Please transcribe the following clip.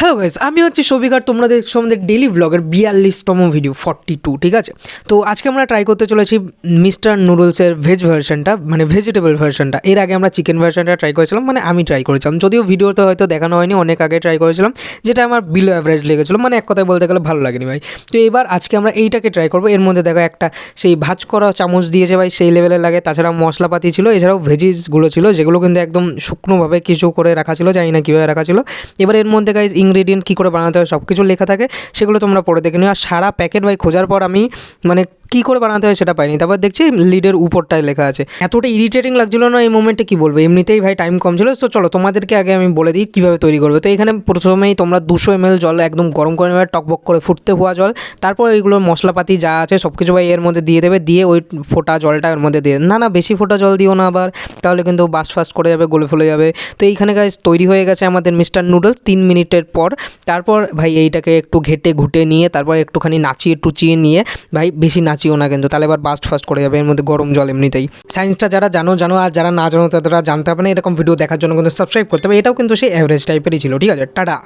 Hello guys, আমি হচ্ছে শোভিক আর তোমরা দেখছো আমাদের ডেলি ব্লগের 42তম ভিডিও 42, ঠিক আছে। তো আজকে আমরা ট্রাই করতে চলেছি মিস্টার নুডলসের ভেজ ভার্সনটা, মানে ভেজিটেবল ভার্সনটা। এর আগে আমরা চিকেন ভার্সনটা ট্রাই করেছিলাম, মানে আমি ট্রাই করেছিলাম, যদিও ভিডিওতে হয়তো দেখানো হয়নি, অনেক আগে ট্রাই করেছিলাম, যেটা আমার বিলো অ্যাভারেজ লেগেছিলো, মানে এক কথায় বলতে গেলে ভালো লাগেনি ভাই। তো এবার আজকে আমরা এইটাকে ট্রাই করবো। এর মধ্যে দেখো একটা সেই ভাজ করা চামচ দিয়েছে ভাই, সেই লেভেলের লাগে। তাছাড়া মশলাপাতি ছিল, এছাড়াও ভেজিসগুলো ছিল, যেগুলো কিন্তু একদম শুকনোভাবে কিছু করে রাখা ছিল, জানি না কীভাবে রাখা ছিল। এবার এর মধ্যে গাইজ ইনগ্রেডিয়েন্ট কী করে বানাতে হয় সব কিছু লেখা থাকে, সেগুলো তোমরা পরে দেখে নিও। আর সারা প্যাকেট ভাই খোঁজার পর আমি মানে কী করে বানাতে হয় সেটা পাইনি। তারপর দেখছি লিডের উপরটায় লেখা আছে। এতটা ইরিটেটিং লাগছিলো না এই মোমেন্টে, কী বলবো, এমনিতেই ভাই টাইম কম ছিল। তো চলো তোমাদেরকে আগে আমি বলে দিই কীভাবে তৈরি করবে। তো এখানে প্রথমেই তোমরা 200 ml জল একদম গরম করে নেবে, টকবক করে ফুটতে হওয়া জল। তারপর এইগুলোর মশলাপাতি যা আছে সব কিছু ভাই এর মধ্যে দিয়ে দেবে, দিয়ে ওই ফোটা জলটা এর মধ্যে দিয়ে না বেশি ফোটা জল দিও না আবার, তাহলে কিন্তু বাস্ট ফাস্ট করে যাবে, গলে ফলে যাবে। তো এইখানে গাইজ তৈরি হয়ে গেছে আমাদের মিস্টার নুডলস 3 মিনিটের পর। তারপর ভাই এইটাকে একটু ঘেটে ঘুটে নিয়ে তারপর একটুখানি নাচিয়ে টুচিয়ে নিয়ে, ভাই বেশি নাচিও না কিন্তু, তাহলে এবার বাস্ট ফাস্ট করে যাবে। এর মধ্যে গরম জল এমনিতেই। সায়েন্সটা যারা জানো, আর যারা না জানো তারা জানতে হবে না। এরকম ভিডিও দেখার জন্য কিন্তু সাবস্ক্রাইব করতে হবে। এটাও কিন্তু সেই অ্যাভারেজ টাইপেরই ছিল, ঠিক আছে। টাটা।